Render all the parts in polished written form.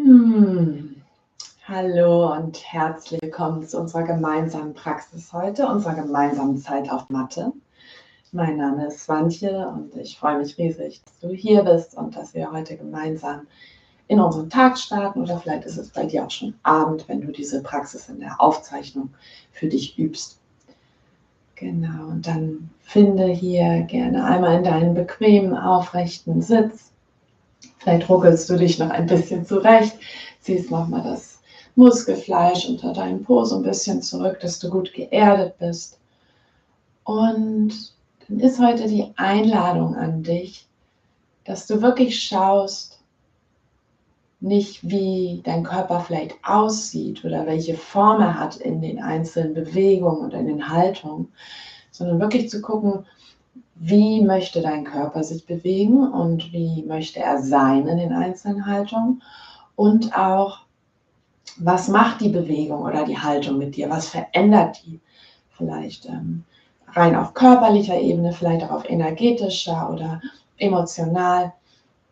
Hm. Hallo und herzlich willkommen zu unserer gemeinsamen Praxis heute, unserer gemeinsamen Zeit auf Matte. Mein Name ist Swantje und ich freue mich riesig, dass du hier bist und dass wir heute gemeinsam in unseren Tag starten. Oder vielleicht ist es bei dir auch schon Abend, wenn du diese Praxis in der Aufzeichnung für dich übst. Genau, und dann finde hier gerne einmal in deinen bequemen, aufrechten Sitz. Vielleicht ruckelst du dich noch ein bisschen zurecht, ziehst nochmal das Muskelfleisch unter deinem Po so ein bisschen zurück, dass du gut geerdet bist. Und dann ist heute die Einladung an dich, dass du wirklich schaust, nicht wie dein Körper vielleicht aussieht oder welche Form er hat in den einzelnen Bewegungen und in den Haltungen, sondern wirklich zu gucken, wie möchte dein Körper sich bewegen und wie möchte er sein in den einzelnen Haltungen und auch, was macht die Bewegung oder die Haltung mit dir, was verändert die vielleicht rein auf körperlicher Ebene, vielleicht auch auf energetischer oder emotional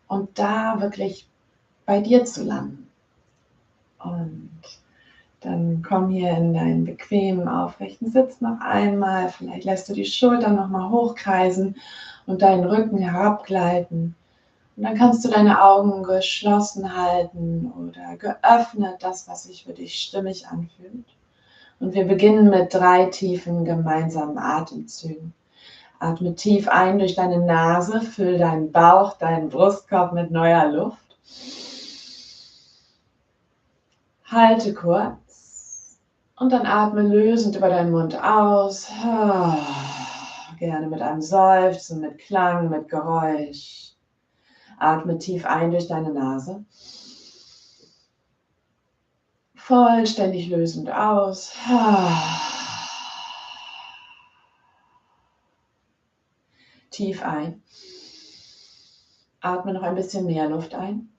und da wirklich bei dir zu landen. Und dann komm hier in deinen bequemen, aufrechten Sitz noch einmal. Vielleicht lässt du die Schultern noch mal hochkreisen und deinen Rücken herabgleiten. Und dann kannst du deine Augen geschlossen halten oder geöffnet, das, was sich für dich stimmig anfühlt. Und wir beginnen mit 3 tiefen gemeinsamen Atemzügen. Atme tief ein durch deine Nase, füll deinen Bauch, deinen Brustkorb mit neuer Luft. Halte kurz und dann atme lösend über deinen Mund aus. Gerne mit einem Seufzen, mit Klang, mit Geräusch. Atme tief ein durch deine Nase. Vollständig lösend aus. Tief ein. Atme noch ein bisschen mehr Luft ein.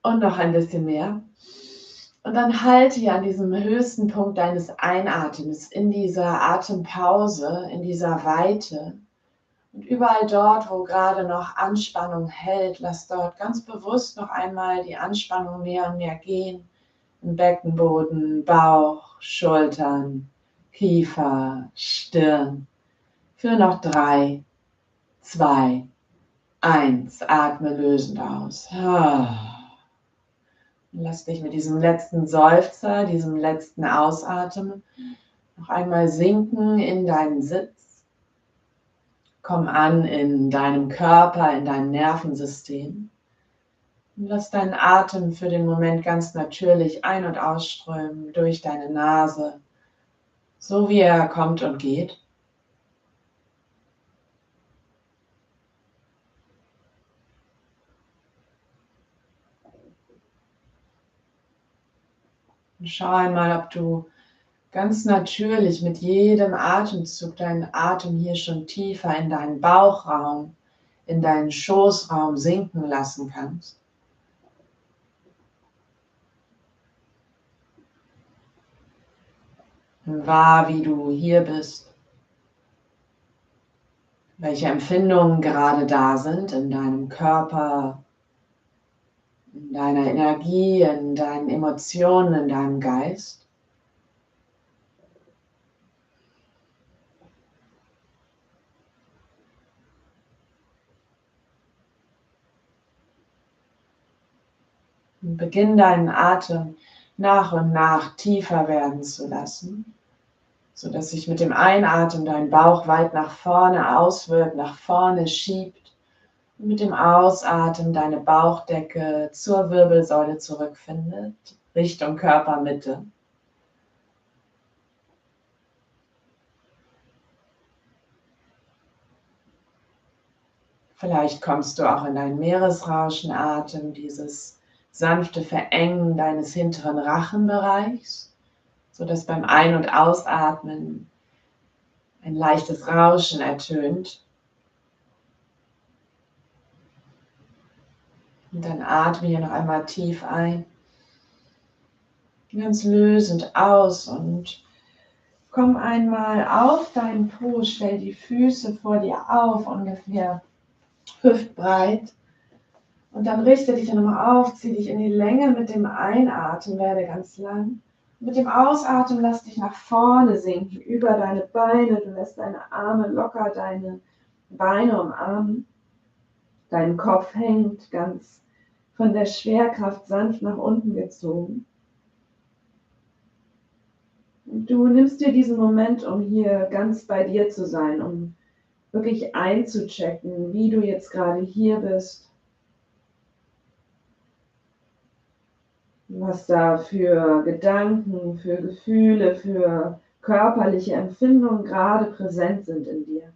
Und noch ein bisschen mehr. Und dann halte hier an diesem höchsten Punkt deines Einatems, in dieser Atempause, in dieser Weite. Und überall dort, wo gerade noch Anspannung hält, lass dort ganz bewusst noch einmal die Anspannung mehr und mehr gehen. Im Beckenboden, Bauch, Schultern, Kiefer, Stirn. Für noch 3, 2, 1. Atme lösend aus. Lass dich mit diesem letzten Seufzer, diesem letzten Ausatmen noch einmal sinken in deinen Sitz. Komm an in deinem Körper, in deinem Nervensystem. Und lass deinen Atem für den Moment ganz natürlich ein- und ausströmen durch deine Nase, so wie er kommt und geht. Und schau einmal, ob du ganz natürlich mit jedem Atemzug deinen Atem hier schon tiefer in deinen Bauchraum, in deinen Schoßraum sinken lassen kannst. Nimm wahr, wie du hier bist, welche Empfindungen gerade da sind in deinem Körper, in deiner Energie, in deinen Emotionen, in deinem Geist. Und beginn deinen Atem nach und nach tiefer werden zu lassen, sodass sich mit dem Einatmen dein Bauch weit nach vorne auswirkt, nach vorne schiebt und mit dem Ausatmen deine Bauchdecke zur Wirbelsäule zurückfindet, Richtung Körpermitte. Vielleicht kommst du auch in deinen Meeresrauschenatem, dieses sanfte Verengen deines hinteren Rachenbereichs, sodass beim Ein- und Ausatmen ein leichtes Rauschen ertönt. Und dann atme hier noch einmal tief ein, ganz lösend aus und komm einmal auf deinen Po, stell die Füße vor dir auf, ungefähr hüftbreit. Und dann richte dich nochmal auf, zieh dich in die Länge mit dem Einatmen, werde ganz lang. Mit dem Ausatmen lass dich nach vorne sinken, über deine Beine. Du lässt deine Arme locker, deine Beine umarmen. Dein Kopf hängt ganz von der Schwerkraft sanft nach unten gezogen. Und du nimmst dir diesen Moment, um hier ganz bei dir zu sein, um wirklich einzuchecken, wie du jetzt gerade hier bist. Was da für Gedanken, für Gefühle, für körperliche Empfindungen gerade präsent sind in dir.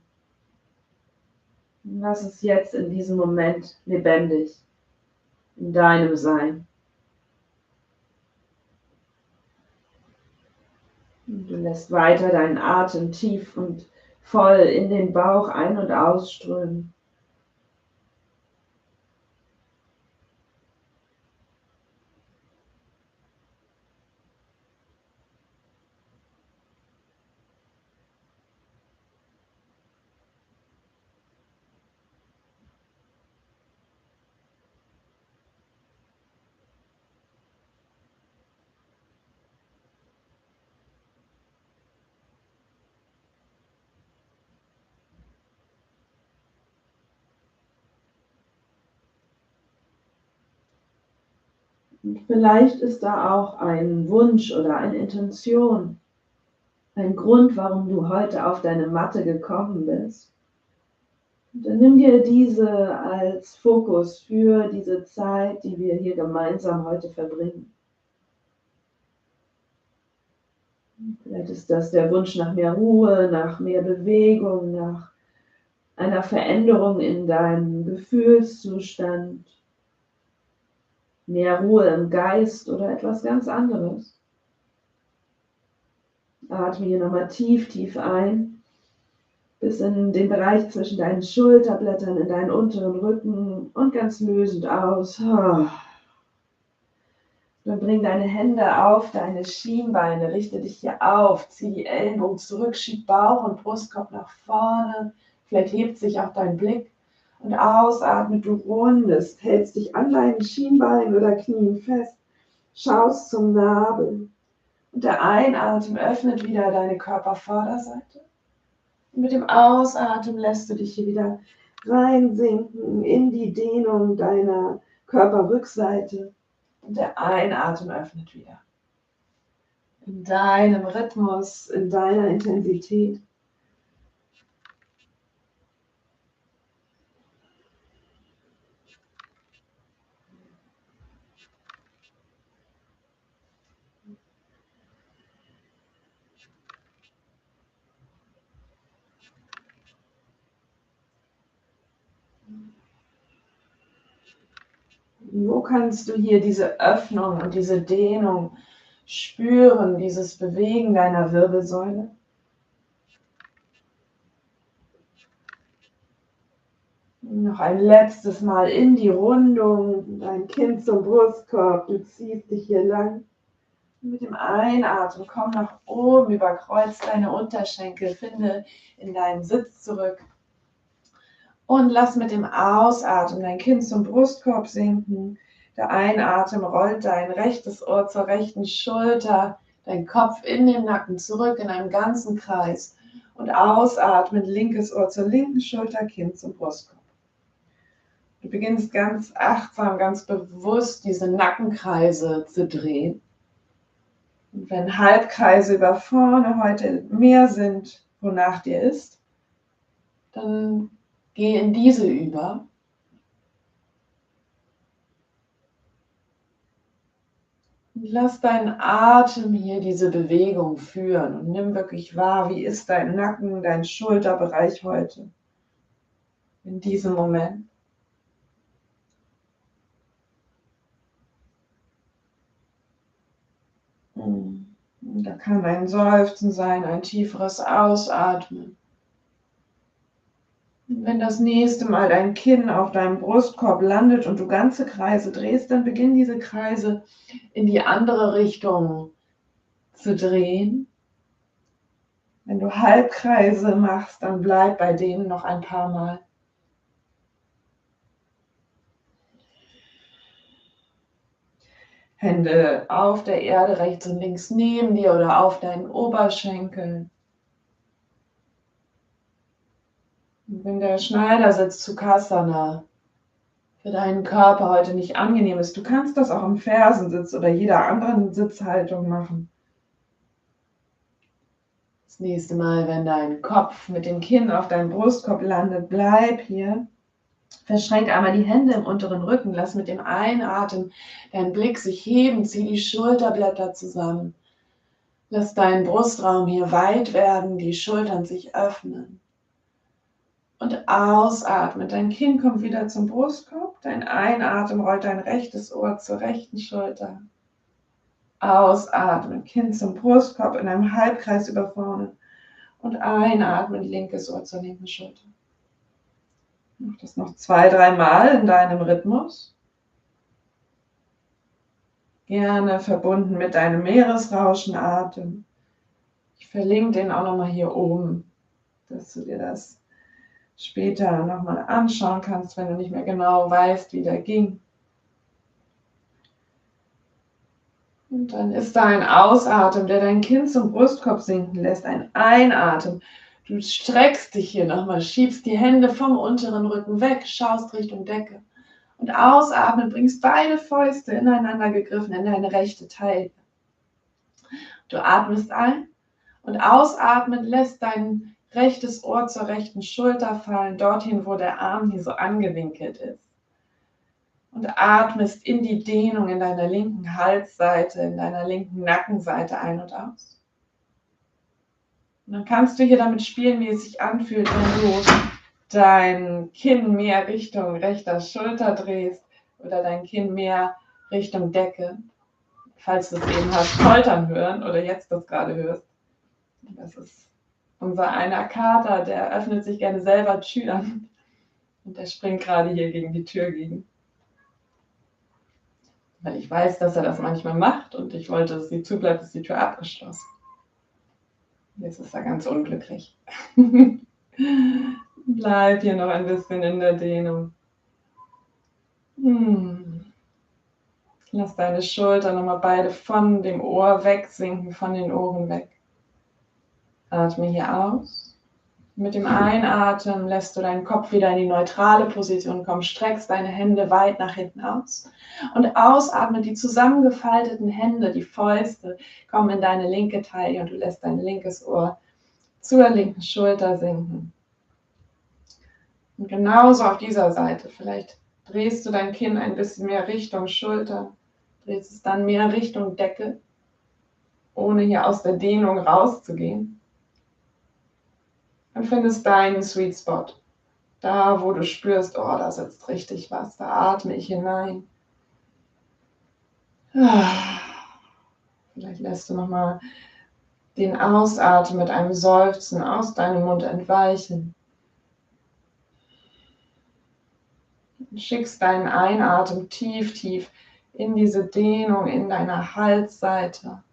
Was ist jetzt in diesem Moment lebendig in deinem Sein? Und du lässt weiter deinen Atem tief und voll in den Bauch ein- und ausströmen. Und vielleicht ist da auch ein Wunsch oder eine Intention, ein Grund, warum du heute auf deine Matte gekommen bist. Und dann nimm dir diese als Fokus für diese Zeit, die wir hier gemeinsam heute verbringen. Vielleicht ist das der Wunsch nach mehr Ruhe, nach mehr Bewegung, nach einer Veränderung in deinem Gefühlszustand, mehr Ruhe im Geist oder etwas ganz anderes. Atme hier nochmal tief, tief ein, bis in den Bereich zwischen deinen Schulterblättern, in deinen unteren Rücken und ganz lösend aus. Dann bring deine Hände auf deine Schienbeine, richte dich hier auf, zieh die Ellenbogen zurück, schieb Bauch und Brustkorb nach vorne. Vielleicht hebt sich auch dein Blick. Und ausatme, du rundest, hältst dich an deinen Schienbeinen oder Knien fest, schaust zum Nabel. Und der Einatmen öffnet wieder deine Körpervorderseite. Und mit dem Ausatmen lässt du dich hier wieder reinsinken in die Dehnung deiner Körperrückseite. Und der Einatmen öffnet wieder. In deinem Rhythmus, in deiner Intensität. Wo kannst du hier diese Öffnung und diese Dehnung spüren, dieses Bewegen deiner Wirbelsäule? Noch ein letztes Mal in die Rundung, dein Kinn zum Brustkorb, du ziehst dich hier lang. Mit dem Einatmen komm nach oben, überkreuz deine Unterschenkel, finde in deinen Sitz zurück. Und lass mit dem Ausatmen dein Kinn zum Brustkorb sinken. Der Einatmen rollt dein rechtes Ohr zur rechten Schulter, dein Kopf in den Nacken zurück in einem ganzen Kreis. Und ausatmen, linkes Ohr zur linken Schulter, Kinn zum Brustkorb. Du beginnst ganz achtsam, ganz bewusst diese Nackenkreise zu drehen. Und wenn Halbkreise über vorne heute mehr sind, wonach dir ist, dann geh in diese über. Und lass deinen Atem hier diese Bewegung führen und nimm wirklich wahr, wie ist dein Nacken, dein Schulterbereich heute in diesem Moment. Da kann ein Seufzen sein, ein tieferes Ausatmen. Und wenn das nächste Mal dein Kinn auf deinem Brustkorb landet und du ganze Kreise drehst, dann beginn diese Kreise in die andere Richtung zu drehen. Wenn du Halbkreise machst, dann bleib bei denen noch ein paar Mal. Hände auf der Erde, rechts und links neben dir oder auf deinen Oberschenkeln. Und wenn der Schneidersitz Sukhasana für deinen Körper heute nicht angenehm ist, du kannst das auch im Fersensitz oder jeder anderen Sitzhaltung machen. Das nächste Mal, wenn dein Kopf mit dem Kinn auf deinem Brustkorb landet, bleib hier. Verschränk einmal die Hände im unteren Rücken, lass mit dem Einatmen deinen Blick sich heben, zieh die Schulterblätter zusammen. Lass deinen Brustraum hier weit werden, die Schultern sich öffnen. Und ausatmen, dein Kinn kommt wieder zum Brustkorb, dein Einatmen rollt dein rechtes Ohr zur rechten Schulter. Ausatmen, Kinn zum Brustkorb in einem Halbkreis über vorne. Und einatmen, linkes Ohr zur linken Schulter. Mach das noch 2-3 Mal in deinem Rhythmus. Gerne verbunden mit deinem Meeresrauschenatem. Ich verlinke den auch nochmal hier oben, dass du dir das später nochmal anschauen kannst, wenn du nicht mehr genau weißt, wie der ging. Und dann ist da ein Ausatmen, der dein Kinn zum Brustkorb sinken lässt. Ein Einatmen. Du streckst dich hier nochmal, schiebst die Hände vom unteren Rücken weg, schaust Richtung Decke. Und ausatmen, bringst beide Fäuste ineinander gegriffen in deine rechte Taille. Du atmest ein und ausatmen lässt dein rechtes Ohr zur rechten Schulter fallen, dorthin, wo der Arm hier so angewinkelt ist. Und atmest in die Dehnung in deiner linken Halsseite, in deiner linken Nackenseite ein und aus. Und dann kannst du hier damit spielen, wie es sich anfühlt, wenn du dein Kinn mehr Richtung rechter Schulter drehst oder dein Kinn mehr Richtung Decke. Falls du es eben hast poltern hören oder jetzt das gerade hörst. Das ist unser einer Kater, der öffnet sich gerne selber Türen. Und der springt gerade hier gegen die Tür gegen. Weil ich weiß, dass er das manchmal macht und ich wollte, dass sie zubleibt, ist die Tür abgeschlossen. Jetzt ist er ganz unglücklich. Bleib hier noch ein bisschen in der Dehnung. Lass deine Schultern nochmal beide von dem Ohr wegsinken, von den Ohren weg. Atme hier aus. Mit dem Einatmen lässt du deinen Kopf wieder in die neutrale Position kommen, streckst deine Hände weit nach hinten aus. Und ausatmen, die zusammengefalteten Hände, die Fäuste, kommen in deine linke Taille und du lässt dein linkes Ohr zur linken Schulter sinken. Und genauso auf dieser Seite, vielleicht drehst du dein Kinn ein bisschen mehr Richtung Schulter, drehst es dann mehr Richtung Decke, ohne hier aus der Dehnung rauszugehen. Und findest deinen Sweet Spot. Da, wo du spürst, oh, da sitzt richtig was, da atme ich hinein. Vielleicht lässt du nochmal den Ausatmen mit einem Seufzen aus deinem Mund entweichen. Und schickst deinen Einatmen tief, tief in diese Dehnung in deiner Halsseite.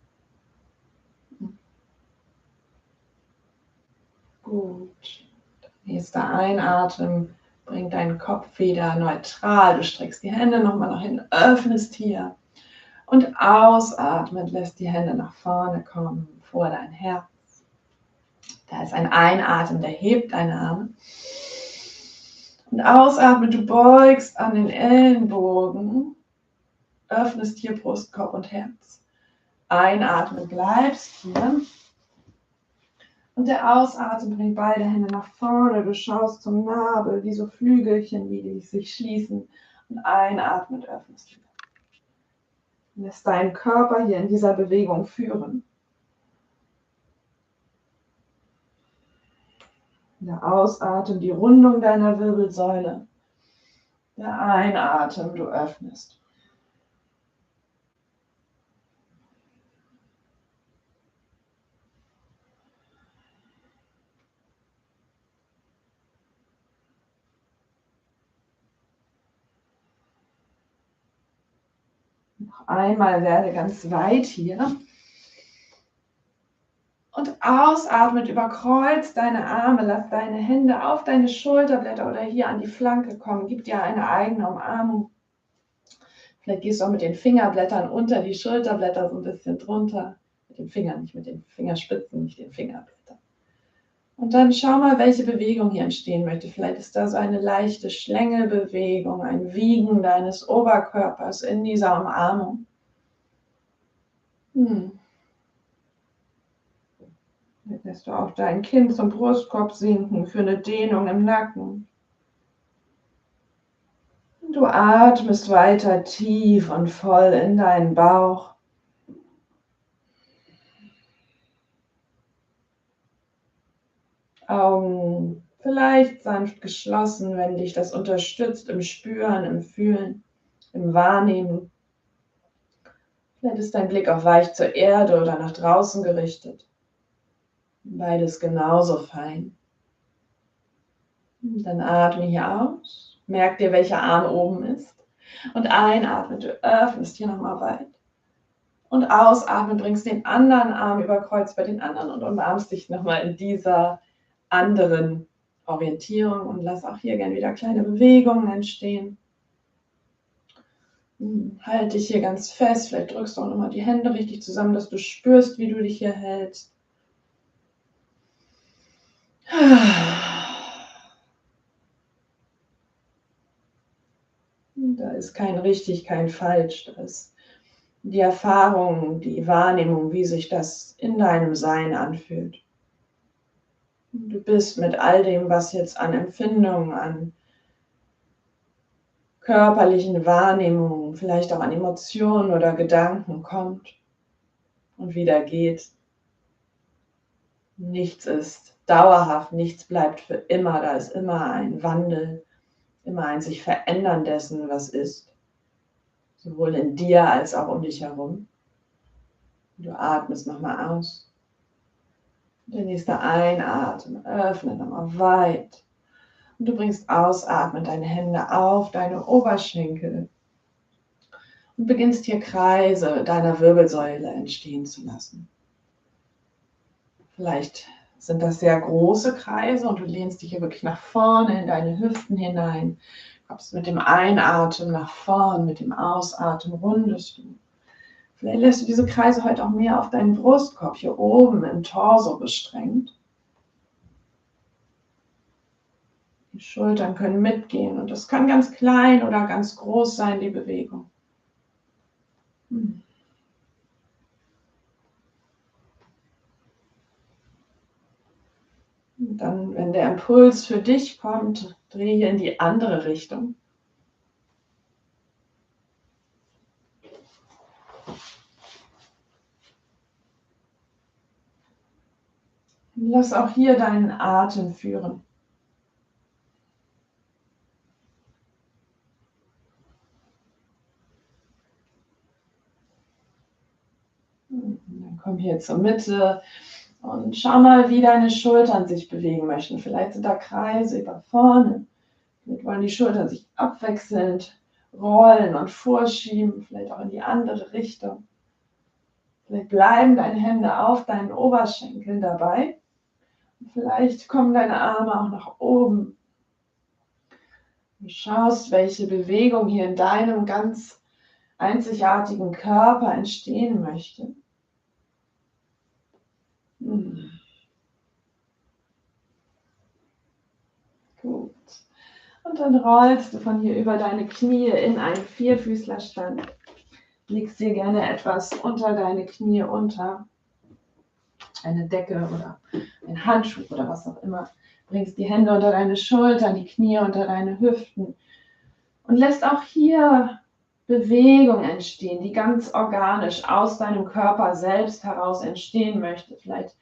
Gut. Nächster Einatmen bringt deinen Kopf wieder neutral. Du streckst die Hände nochmal nach hinten, öffnest hier. Und ausatmend lässt die Hände nach vorne kommen, vor dein Herz. Da ist ein Einatmen, der hebt deine Arme. Und ausatmend, du beugst an den Ellenbogen, öffnest hier Brustkorb und Herz. Einatmen, bleibst hier. Und der Ausatmen bringt beide Hände nach vorne. Du schaust zum Nabel, wie so Flügelchen, die sich schließen. Und einatmend öffnest wieder. Lässt deinen Körper hier in dieser Bewegung führen. Der Ausatmen, die Rundung deiner Wirbelsäule. Der Einatmen, du öffnest. Noch einmal werde ganz weit hier. Und ausatmet, überkreuz deine Arme, lass deine Hände auf deine Schulterblätter oder hier an die Flanke kommen. Gib dir eine eigene Umarmung. Vielleicht gehst du auch mit den Fingerblättern unter die Schulterblätter so ein bisschen drunter. Mit den Fingern, nicht mit den Fingerspitzen, nicht den Fingerblättern. Und dann schau mal, welche Bewegung hier entstehen möchte. Vielleicht ist da so eine leichte Schlängelbewegung, ein Wiegen deines Oberkörpers in dieser Umarmung. Jetzt lässt du auch dein Kinn zum Brustkorb sinken für eine Dehnung im Nacken. Und du atmest weiter tief und voll in deinen Bauch. Augen vielleicht sanft geschlossen, wenn dich das unterstützt im Spüren, im Fühlen, im Wahrnehmen. Vielleicht ist dein Blick auch weich zur Erde oder nach draußen gerichtet. Beides genauso fein. Und dann atme hier aus. Merk dir, welcher Arm oben ist. Und einatmen, du öffnest hier nochmal weit. Und ausatmen, bringst den anderen Arm über Kreuz bei den anderen und umarmst dich nochmal in dieser anderen Orientierung und lass auch hier gerne wieder kleine Bewegungen entstehen. Halt dich hier ganz fest, vielleicht drückst du auch nochmal die Hände richtig zusammen, dass du spürst, wie du dich hier hältst. Da ist kein richtig, kein falsch, da ist die Erfahrung, die Wahrnehmung, wie sich das in deinem Sein anfühlt. Du bist mit all dem, was jetzt an Empfindungen, an körperlichen Wahrnehmungen, vielleicht auch an Emotionen oder Gedanken kommt und wieder geht. Nichts ist dauerhaft, nichts bleibt für immer, da ist immer ein Wandel, immer ein sich verändern dessen, was ist, sowohl in dir als auch um dich herum. Du atmest nochmal aus. Der nächste Einatmen, öffne nochmal weit. Und du bringst ausatmen deine Hände auf deine Oberschenkel und beginnst hier Kreise deiner Wirbelsäule entstehen zu lassen. Vielleicht sind das sehr große Kreise und du lehnst dich hier wirklich nach vorne in deine Hüften hinein. Kommst mit dem Einatmen nach vorn, mit dem Ausatmen rundest du. Vielleicht lässt du diese Kreise heute auch mehr auf deinen Brustkorb hier oben im Torso beschränkt. Die Schultern können mitgehen und das kann ganz klein oder ganz groß sein, die Bewegung. Und dann, wenn der Impuls für dich kommt, drehe in die andere Richtung. Lass auch hier deinen Atem führen. Dann komm hier zur Mitte und schau mal, wie deine Schultern sich bewegen möchten. Vielleicht sind da Kreise über vorne. Vielleicht wollen die Schultern sich abwechselnd rollen und vorschieben, vielleicht auch in die andere Richtung. Vielleicht bleiben deine Hände auf deinen Oberschenkeln dabei. Vielleicht kommen deine Arme auch nach oben. Du schaust, welche Bewegung hier in deinem ganz einzigartigen Körper entstehen möchte. Gut. Und dann rollst du von hier über deine Knie in einen Vierfüßlerstand. Legst dir gerne etwas unter deine Knie unter. Eine Decke oder ein Handschuh oder was auch immer. Bringst die Hände unter deine Schultern, die Knie unter deine Hüften und lässt auch hier Bewegung entstehen, die ganz organisch aus deinem Körper selbst heraus entstehen möchte. Vielleicht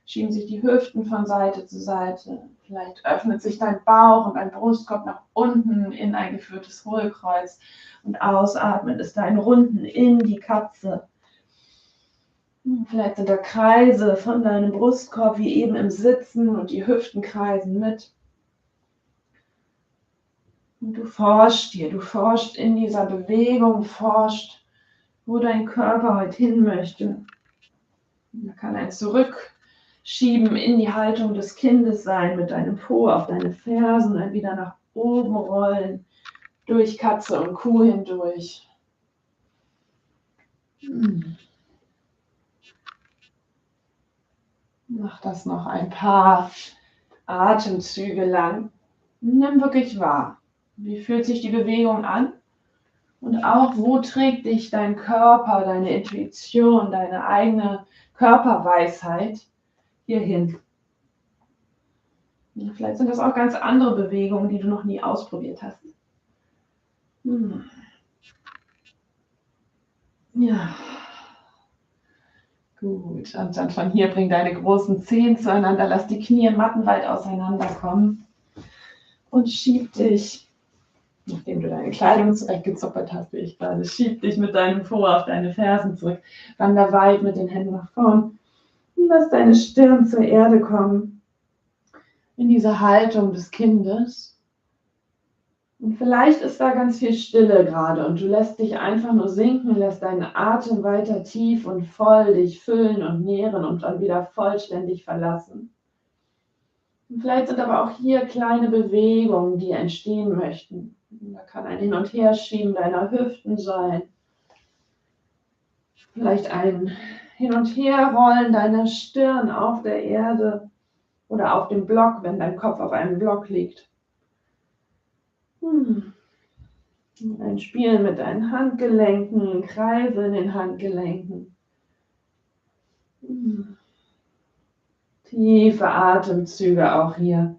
schieben sich die Hüften von Seite zu Seite. Vielleicht öffnet sich dein Bauch und dein Brustkorb nach unten in ein geführtes Hohlkreuz. Und ausatmen ist dein Runden in die Katze. Vielleicht sind da Kreise von deinem Brustkorb wie eben im Sitzen und die Hüften kreisen mit. Und du forschst in dieser Bewegung, forschst, wo dein Körper heute hin möchte. Da kann ein Zurückschieben in die Haltung des Kindes sein, mit deinem Po auf deine Fersen, dann wieder nach oben rollen, durch Katze und Kuh hindurch. Mach das noch ein paar Atemzüge lang. Nimm wirklich wahr, wie fühlt sich die Bewegung an und auch, wo trägt dich dein Körper, deine Intuition, deine eigene Körperweisheit hierhin. Und vielleicht sind das auch ganz andere Bewegungen, die du noch nie ausprobiert hast. Ja. Gut, und dann von hier bring deine großen Zehen zueinander, lass die Knie mattenweit auseinanderkommen und schieb dich, nachdem du deine Kleidung zurechtgezuppert hast, wie ich gerade, schieb dich mit deinem Po auf deine Fersen zurück, wander weit mit den Händen nach vorn und lass deine Stirn zur Erde kommen, in diese Haltung des Kindes. Und vielleicht ist da ganz viel Stille gerade und du lässt dich einfach nur sinken, lässt deinen Atem weiter tief und voll dich füllen und nähren und dann wieder vollständig verlassen. Und vielleicht sind aber auch hier kleine Bewegungen, die entstehen möchten. Da kann ein Hin- und Herschieben deiner Hüften sein. Vielleicht ein Hin- und Herrollen deiner Stirn auf der Erde oder auf dem Block, wenn dein Kopf auf einem Block liegt. Ein Spielen mit deinen Handgelenken, Kreise in den Handgelenken. Tiefe Atemzüge auch hier.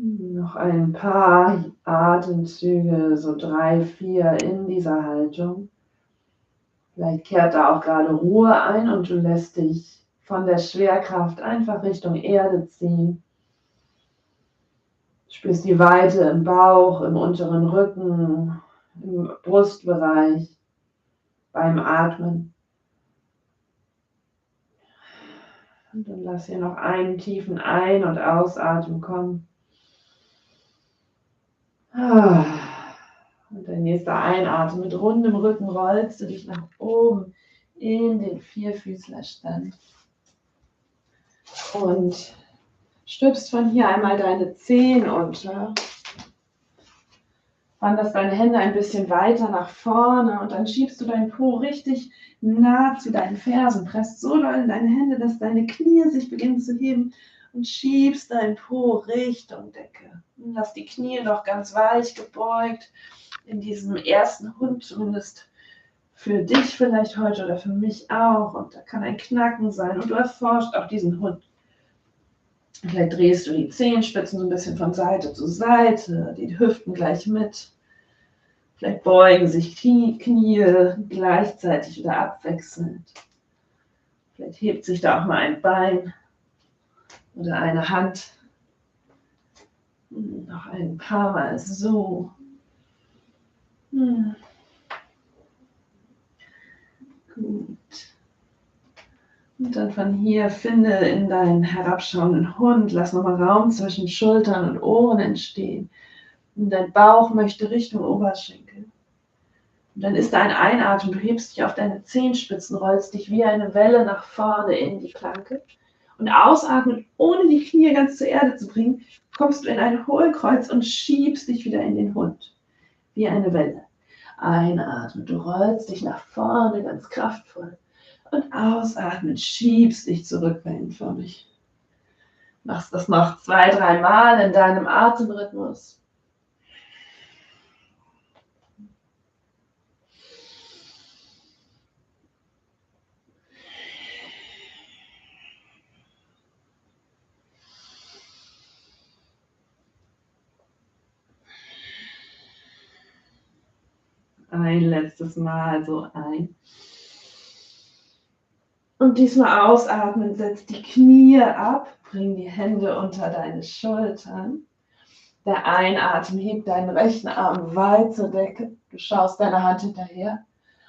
Noch ein paar Atemzüge, so 3, 4 in dieser Haltung. Vielleicht kehrt da auch gerade Ruhe ein und du lässt dich von der Schwerkraft einfach Richtung Erde ziehen. Du spürst die Weite im Bauch, im unteren Rücken, im Brustbereich, beim Atmen. Und dann lass hier noch einen tiefen Ein- und Ausatmen kommen. Und dein nächster Einatmen. Mit rundem Rücken rollst du dich nach oben in den Vierfüßlerstand. Und stülpst von hier einmal deine Zehen unter. Wanderst deine Hände ein bisschen weiter nach vorne und dann schiebst du deinen Po richtig nah zu deinen Fersen. Presst so doll in deine Hände, dass deine Knie sich beginnen zu heben und schiebst deinen Po Richtung Decke. Und lass die Knie noch ganz weich gebeugt in diesem ersten Hund, zumindest für dich vielleicht heute oder für mich auch. Und da kann ein Knacken sein und du erforscht auch diesen Hund. Vielleicht drehst du die Zehenspitzen so ein bisschen von Seite zu Seite, die Hüften gleich mit. Vielleicht beugen sich Knie gleichzeitig oder abwechselnd. Vielleicht hebt sich da auch mal ein Bein oder eine Hand. Noch ein paar Mal so. Gut. Und dann von hier finde in deinen herabschauenden Hund, lass nochmal Raum zwischen Schultern und Ohren entstehen. Und dein Bauch möchte Richtung Oberschenkel. Und dann ist da ein Einatmen, du hebst dich auf deine Zehenspitzen, rollst dich wie eine Welle nach vorne in die Planke. Und ausatmen, ohne die Knie ganz zur Erde zu bringen, kommst du in ein Hohlkreuz und schiebst dich wieder in den Hund. Wie eine Welle. Einatmen, du rollst dich nach vorne ganz kraftvoll. Und ausatmen, schiebst dich zurück wellenförmig. Machst das noch 2, 3 Mal in deinem Atemrhythmus. Ein letztes Mal so ein. Und diesmal ausatmen, setz die Knie ab, bring die Hände unter deine Schultern. Der Einatmen hebt deinen rechten Arm weit zur Decke. Du schaust deiner Hand hinterher.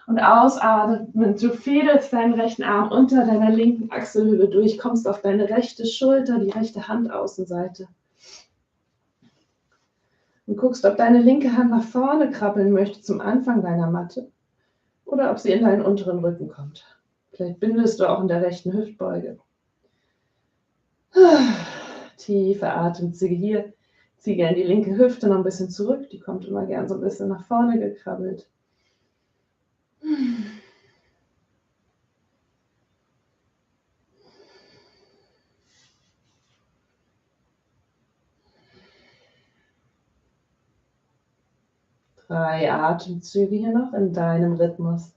Und ausatmen, du fädelst deinen rechten Arm unter deiner linken Achselhöhle durch, kommst auf deine rechte Schulter, die rechte Handaußenseite. Und guckst, ob deine linke Hand nach vorne krabbeln möchte zum Anfang deiner Matte oder ob sie in deinen unteren Rücken kommt. Vielleicht bindest du auch in der rechten Hüftbeuge. Tiefe Atemzüge hier. Zieh gerne die linke Hüfte noch ein bisschen zurück. Die kommt immer gern so ein bisschen nach vorne gekrabbelt. 3 Atemzüge hier noch in deinem Rhythmus.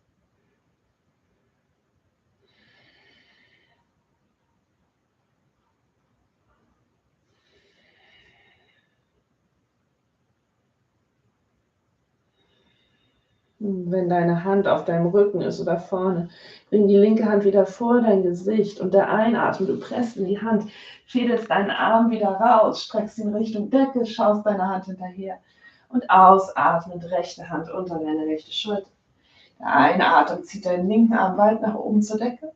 Wenn deine Hand auf deinem Rücken ist oder vorne, bring die linke Hand wieder vor dein Gesicht und der Einatmen, du presst in die Hand, fädelst deinen Arm wieder raus, streckst ihn Richtung Decke, schaust deiner Hand hinterher und ausatmend rechte Hand unter deine rechte Schulter. Der Einatmen zieht deinen linken Arm weit nach oben zur Decke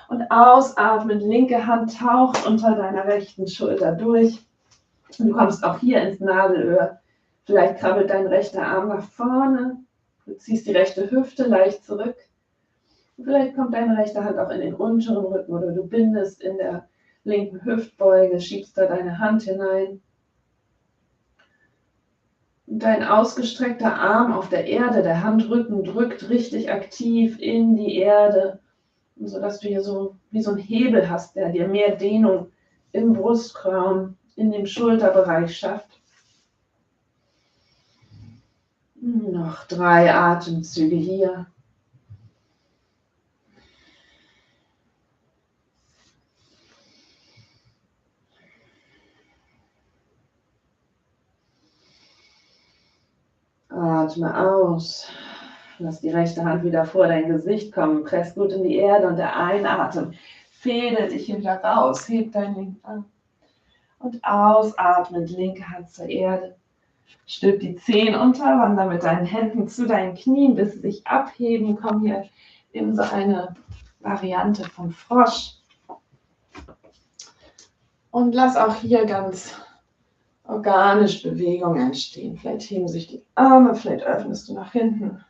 und ausatmend linke Hand taucht unter deiner rechten Schulter durch und du kommst auch hier ins Nadelöhr. Vielleicht krabbelt dein rechter Arm nach vorne. Du ziehst die rechte Hüfte leicht zurück. Vielleicht kommt deine rechte Hand auch in den unteren Rücken oder du bindest in der linken Hüftbeuge, schiebst da deine Hand hinein. Und dein ausgestreckter Arm auf der Erde, der Handrücken drückt richtig aktiv in die Erde, sodass du hier so wie so einen Hebel hast, der dir mehr Dehnung im Brustraum, in dem Schulterbereich schafft. Noch 3 Atemzüge hier. Atme aus. Lass die rechte Hand wieder vor dein Gesicht kommen. Press gut in die Erde und der Einatmen fädelt dich hier wieder raus. Heb deinen linken Arm. Und ausatmend linke Hand zur Erde. Stülp die Zehen unter, wander mit deinen Händen zu deinen Knien, bis sie sich abheben. Komm hier in so eine Variante von Frosch. Und lass auch hier ganz organisch Bewegung entstehen. Vielleicht heben sich die Arme, vielleicht öffnest du nach hinten.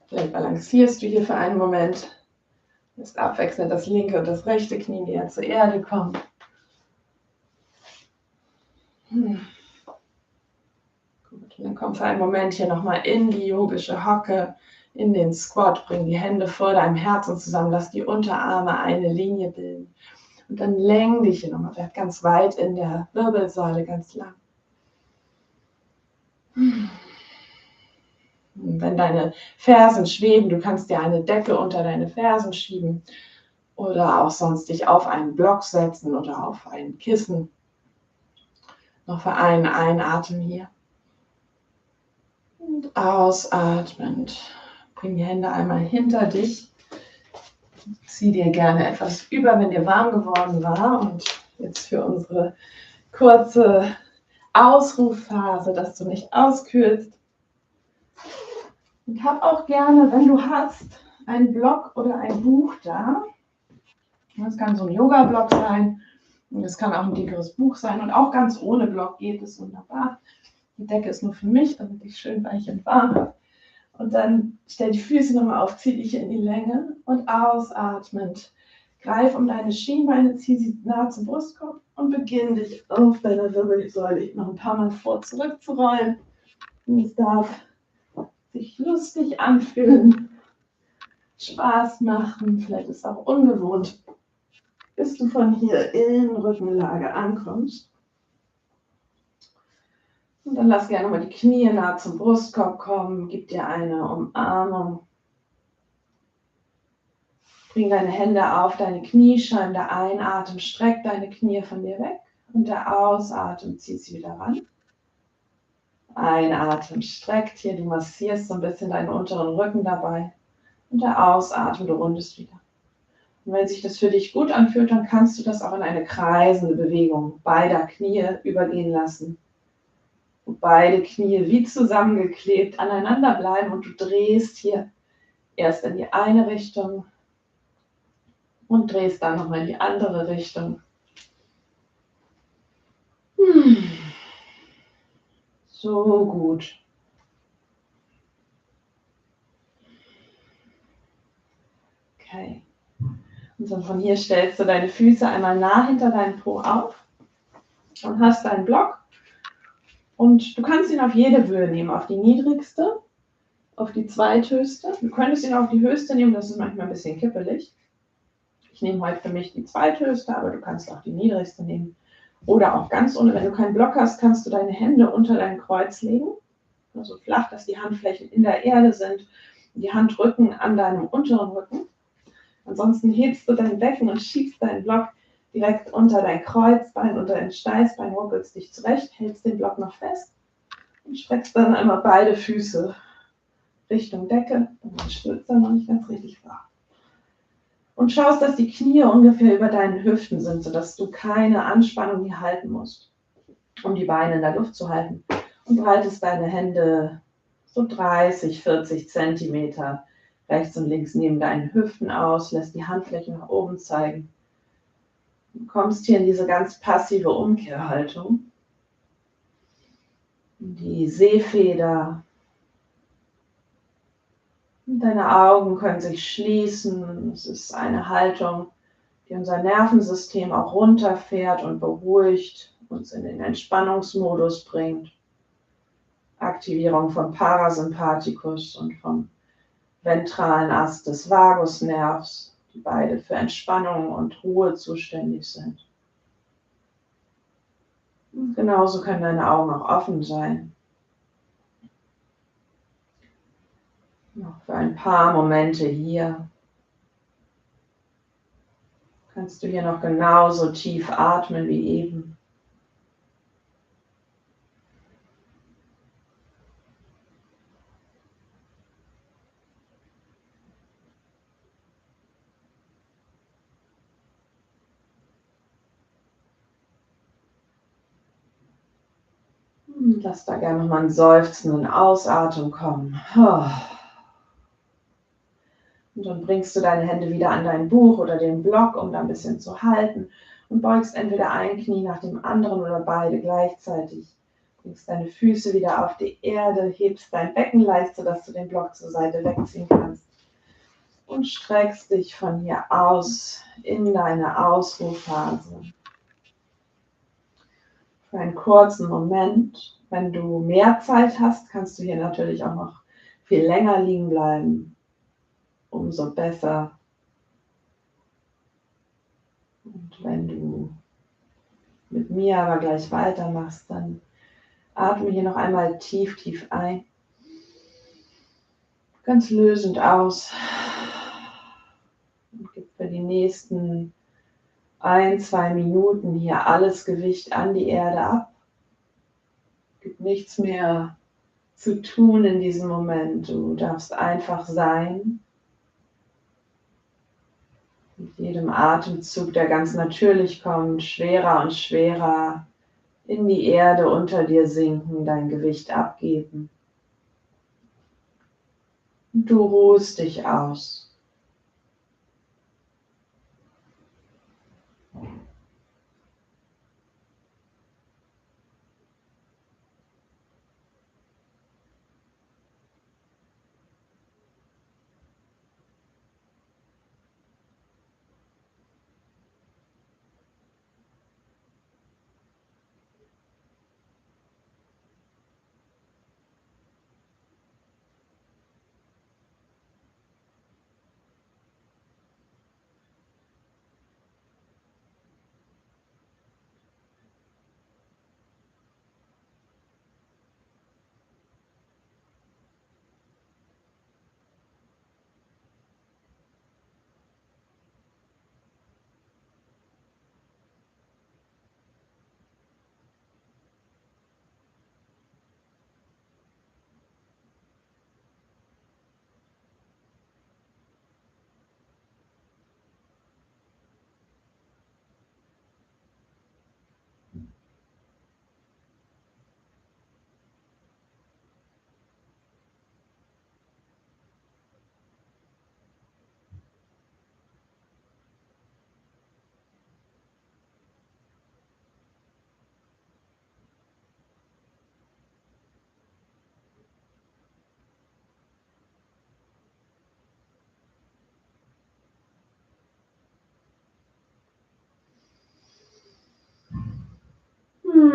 Vielleicht balancierst du hier für einen Moment. Lässt abwechselnd das linke und das rechte Knie näher zur Erde kommen. Gut, und dann komm für einen Moment hier nochmal in die yogische Hocke, in den Squat. Bring die Hände vor deinem Herzen zusammen, lass die Unterarme eine Linie bilden. Und dann läng dich hier nochmal, werd ganz weit in der Wirbelsäule, ganz lang. Und wenn deine Fersen schweben, du kannst dir eine Decke unter deine Fersen schieben oder auch sonst dich auf einen Block setzen oder auf ein Kissen. Noch für einen Einatmen hier. Und ausatmend. Bring die Hände einmal hinter dich. Zieh dir gerne etwas über, wenn dir warm geworden war. Und jetzt für unsere kurze Ausruhphase, dass du nicht auskühlst. Und hab auch gerne, wenn du hast, einen Block oder ein Buch da. Das kann so ein Yoga-Block sein. Und das kann auch ein dickeres Buch sein. Und auch ganz ohne Block geht es wunderbar. Die Decke ist nur für mich, damit ich schön weich und warm habe. Und dann stell die Füße nochmal auf, zieh dich in die Länge und ausatmend. Greif um deine Schienbeine, zieh sie nah zum Brustkorb und beginn dich auf deiner Wirbelsäule noch ein paar Mal vor zurückzurollen. Und es darf sich lustig anfühlen, Spaß machen, vielleicht ist es auch ungewohnt, bis du von hier in Rückenlage ankommst. Und dann lass gerne mal die Knie nah zum Brustkorb kommen, gib dir eine Umarmung. Bring deine Hände auf deine Kniescheiben, der Einatmen streckt deine Knie von dir weg und der Ausatmen zieht sie wieder ran. Einatmen streckt hier, du massierst so ein bisschen deinen unteren Rücken dabei und der Ausatmen, du rundest wieder. Und wenn sich das für dich gut anfühlt, dann kannst du das auch in eine kreisende Bewegung beider Knie übergehen lassen. wo beide Knie wie zusammengeklebt aneinander bleiben und du drehst hier erst in die eine Richtung und drehst dann nochmal in die andere Richtung. So gut. Okay. Und dann von hier stellst du deine Füße einmal nah hinter deinem Po auf und hast deinen Block. Und du kannst ihn auf jede Höhe nehmen, auf die niedrigste, auf die zweithöchste. Du könntest ihn auf die höchste nehmen, das ist manchmal ein bisschen kippelig. Ich nehme heute für mich die zweithöchste, aber du kannst auch die niedrigste nehmen. Oder auch ganz ohne, wenn du keinen Block hast, kannst du deine Hände unter dein Kreuz legen. Also flach, dass die Handflächen in der Erde sind. Die Handrücken an deinem unteren Rücken. Ansonsten hebst du dein Becken und schiebst deinen Block direkt unter dein Kreuzbein, unter dein Steißbein, ruckelst dich zurecht, hältst den Block noch fest und streckst dann einmal beide Füße Richtung Decke. Dann stürzt er noch nicht ganz richtig flach. Und schaust, dass die Knie ungefähr über deinen Hüften sind, sodass du keine Anspannung hier halten musst, um die Beine in der Luft zu halten. Und breitest deine Hände so 30, 40 Zentimeter rechts und links neben deinen Hüften aus, lässt die Handflächen nach oben zeigen. Du kommst hier in diese ganz passive Umkehrhaltung. Die Seefeder. Deine Augen können sich schließen. Es ist eine Haltung, die unser Nervensystem auch runterfährt und beruhigt, uns in den Entspannungsmodus bringt. Aktivierung vom Parasympathikus und vom ventralen Ast des Vagusnervs, die beide für Entspannung und Ruhe zuständig sind. Und genauso können deine Augen auch offen sein. Noch für ein paar Momente hier. Kannst du hier noch genauso tief atmen wie eben. Lass da gerne nochmal einen seufzenden Ausatmen kommen. Und dann bringst du deine Hände wieder an dein Buch oder den Block, um da ein bisschen zu halten. Und beugst entweder ein Knie nach dem anderen oder beide gleichzeitig. Bringst deine Füße wieder auf die Erde, hebst dein Becken leicht, sodass du den Block zur Seite wegziehen kannst. Und streckst dich von hier aus in deine Ausruhphase. Für einen kurzen Moment. Wenn du mehr Zeit hast, kannst du hier natürlich auch noch viel länger liegen bleiben. Umso besser. Und wenn du mit mir aber gleich weitermachst, dann atme hier noch einmal tief, tief ein. Ganz lösend aus. Und gib für die nächsten 1-2 Minuten hier alles Gewicht an die Erde ab. Gibt nichts mehr zu tun in diesem Moment. Du darfst einfach sein. Mit jedem Atemzug, der ganz natürlich kommt, schwerer und schwerer in die Erde unter dir sinken, dein Gewicht abgeben. Und du ruhst dich aus.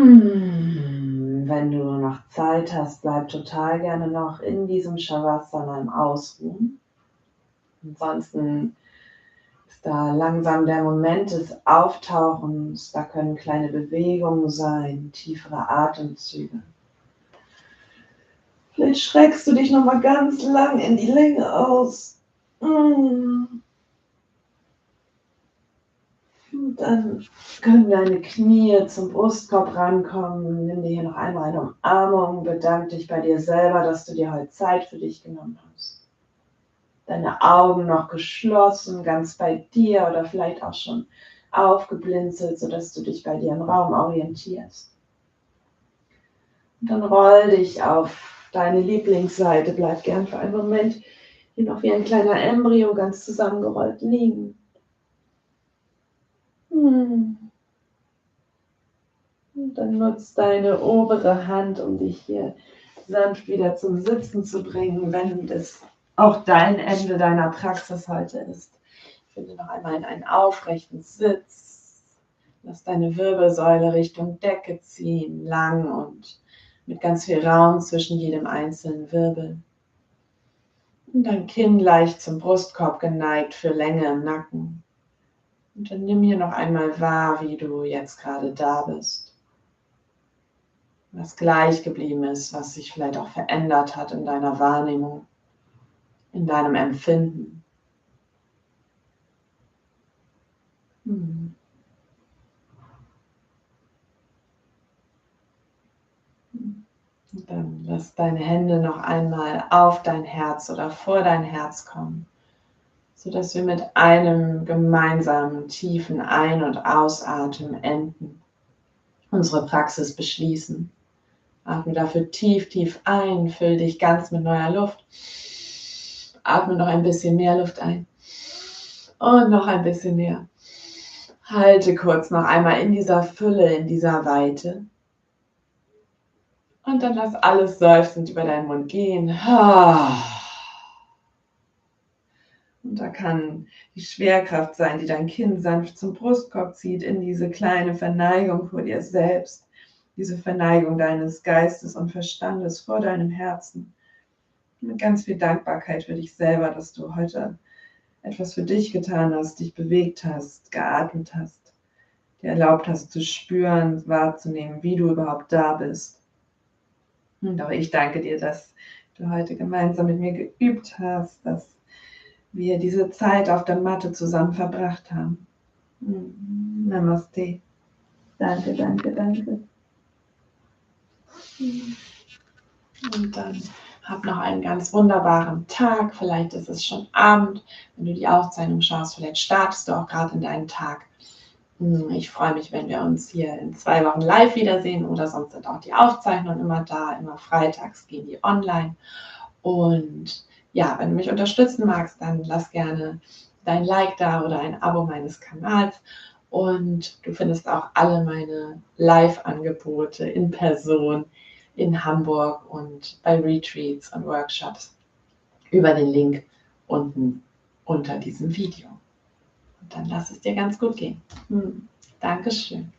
Wenn du noch Zeit hast, bleib total gerne noch in diesem Shavasana im Ausruhen. Ansonsten ist da langsam der Moment des Auftauchens. Da können kleine Bewegungen sein, tiefere Atemzüge. Vielleicht streckst du dich noch mal ganz lang in die Länge aus. Und dann können deine Knie zum Brustkorb rankommen. Nimm dir hier noch einmal eine Umarmung. Bedank dich bei dir selber, dass du dir heute Zeit für dich genommen hast. Deine Augen noch geschlossen, ganz bei dir oder vielleicht auch schon aufgeblinzelt, sodass du dich bei dir im Raum orientierst. Und dann roll dich auf deine Lieblingsseite. Bleib gern für einen Moment hier noch wie ein kleiner Embryo ganz zusammengerollt liegen. Und dann nutzt deine obere Hand, um dich hier sanft wieder zum Sitzen zu bringen, wenn das auch dein Ende deiner Praxis heute ist. Finde noch einmal in einen aufrechten Sitz. Lass deine Wirbelsäule Richtung Decke ziehen, lang und mit ganz viel Raum zwischen jedem einzelnen Wirbel. Und dein Kinn leicht zum Brustkorb geneigt für Länge im Nacken. Und dann nimm hier noch einmal wahr, wie du jetzt gerade da bist. Was gleich geblieben ist, was sich vielleicht auch verändert hat in deiner Wahrnehmung, in deinem Empfinden. Und dann lass deine Hände noch einmal auf dein Herz oder vor dein Herz kommen, sodass wir mit einem gemeinsamen tiefen Ein- und Ausatmen enden, unsere Praxis beschließen. Atme dafür tief, tief ein, füll dich ganz mit neuer Luft. Atme noch ein bisschen mehr Luft ein und noch ein bisschen mehr. Halte kurz noch einmal in dieser Fülle, in dieser Weite. Und dann lass alles seufzend über deinen Mund gehen. Und da kann die Schwerkraft sein, die dein Kinn sanft zum Brustkorb zieht, in diese kleine Verneigung vor dir selbst. Diese Verneigung deines Geistes und Verstandes vor deinem Herzen. Mit ganz viel Dankbarkeit für dich selber, dass du heute etwas für dich getan hast, dich bewegt hast, geatmet hast, dir erlaubt hast zu spüren, wahrzunehmen, wie du überhaupt da bist. Und auch ich danke dir, dass du heute gemeinsam mit mir geübt hast, dass wir diese Zeit auf der Matte zusammen verbracht haben. Namaste. Danke, danke, danke. Und dann hab noch einen ganz wunderbaren Tag. Vielleicht ist es schon Abend, wenn du die Aufzeichnung schaust. Vielleicht startest du auch gerade in deinen Tag. Ich freue mich, wenn wir uns hier in 2 Wochen live wiedersehen oder sonst sind auch die Aufzeichnungen immer da. Immer freitags gehen die online. Und ja, wenn du mich unterstützen magst, dann lass gerne dein Like da oder ein Abo meines Kanals. Und du findest auch alle meine Live-Angebote in Person in Hamburg und bei Retreats und Workshops über den Link unten unter diesem Video. Und dann lass es dir ganz gut gehen. Dankeschön.